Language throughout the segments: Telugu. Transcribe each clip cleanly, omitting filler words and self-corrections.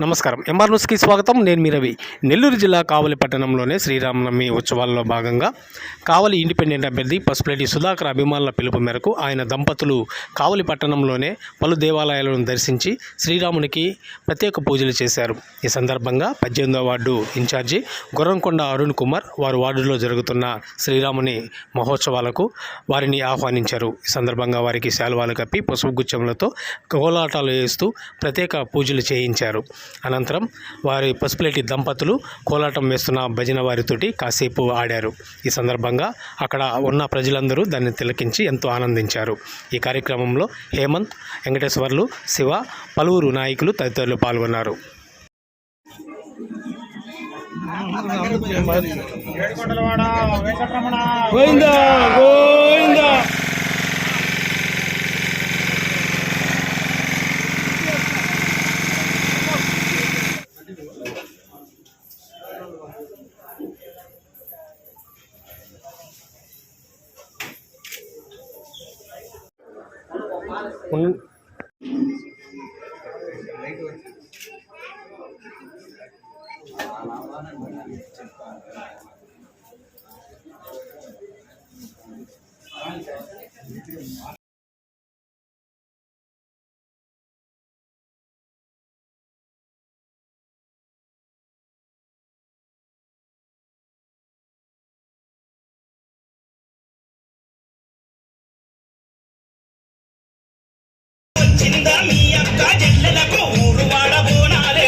నమస్కారం. ఎంఆర్ న్యూస్కి స్వాగతం. నేను మీ రవి. నెల్లూరు జిల్లా కావలి పట్టణంలోనే శ్రీరామనవమి ఉత్సవాల్లో భాగంగా కావలి ఇండిపెండెంట్ అభ్యర్థి పసుపులేటి సుధాకర్ అభిమానుల పిలుపు మేరకు ఆయన దంపతులు కావలి పట్టణంలోనే పలు దేవాలయాలను దర్శించి శ్రీరామునికి ప్రత్యేక పూజలు చేశారు. ఈ సందర్భంగా 18వ వార్డు ఇన్ఛార్జి గుర్రంకొండ అరుణ్ కుమార్ వారి వార్డులో జరుగుతున్న శ్రీరాముని మహోత్సవాలకు వారిని ఆహ్వానించారు. ఈ సందర్భంగా వారికి శాలువాలు కప్పి పసుపు గుచ్చములతో కోలాటాలు వేస్తూ ప్రత్యేక పూజలు చేయించారు. అనంతరం వారి పసుపులేటి దంపతులు కోలాటం వేస్తున్న భజన వారితోటి కాసేపు ఆడారు. ఈ సందర్భంగా అక్కడ ఉన్న ప్రజలందరూ దాన్ని తిలకించి ఎంతో ఆనందించారు. ఈ కార్యక్రమంలో హేమంత్, వెంకటేశ్వర్లు, శివ, పలువురు నాయకులు తదితరులు పాల్గొన్నారు. చిందా మీ అక్క చెల్లెలకు ఊరు వాడబోనాలే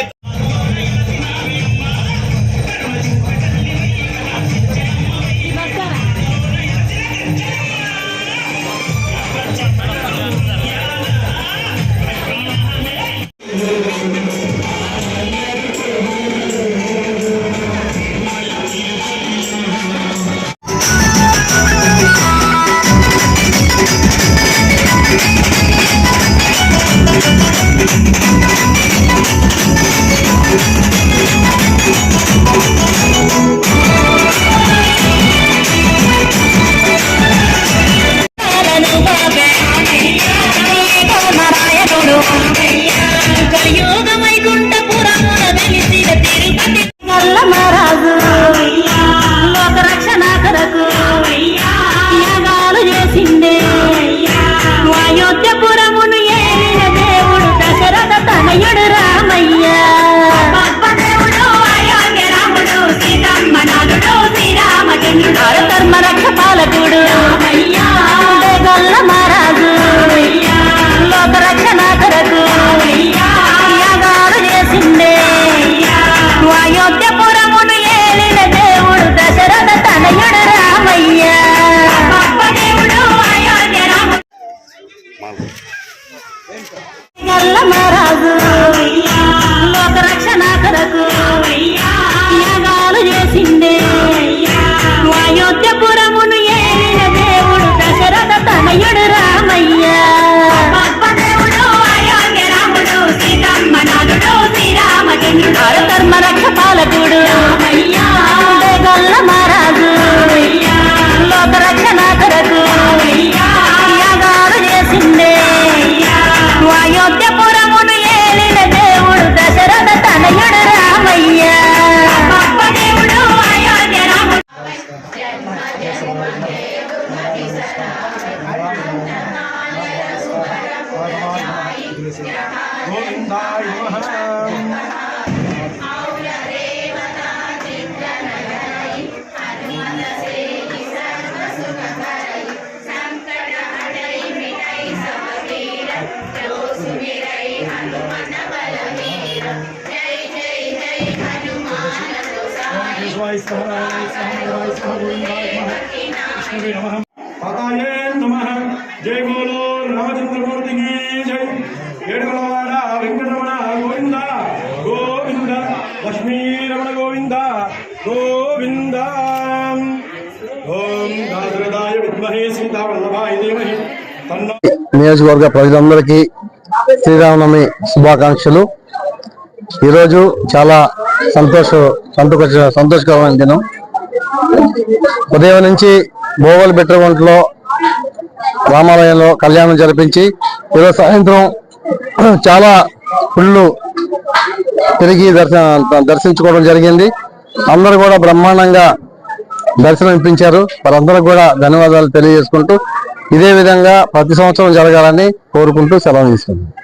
जय बोलो रामचंद्रमूर्ति की जय। वेणुगोवाड़ वेंकटरमण गोविंद गोविंद लक्ष्मी रमण गोविंद गोविंद ओम दासरथाय विद्महे सीतावल्लभाय धीमहि तन्नो। నియోజకవర్గ ప్రజలందరికీ శ్రీరామనవమి శుభాకాంక్షలు. ఈరోజు చాలా సంతోషకరమైన దినం. ఉదయం నుంచి భోగోలు బెట్టరగుంటలో రామాలయంలో కళ్యాణం జరిపించి ఈరోజు సాయంత్రం చాలా ఫుల్ తిరిగి దర్శించుకోవడం జరిగింది. అందరూ కూడా బ్రహ్మాండంగా దర్శనం ఇప్పించారు. వారందరూ కూడా ధన్యవాదాలు తెలియజేసుకుంటూ ఇదే విధంగా ప్రతి సంవత్సరం జరగాలని కోరుకుంటూ సెలవు తీసుకుంటాం.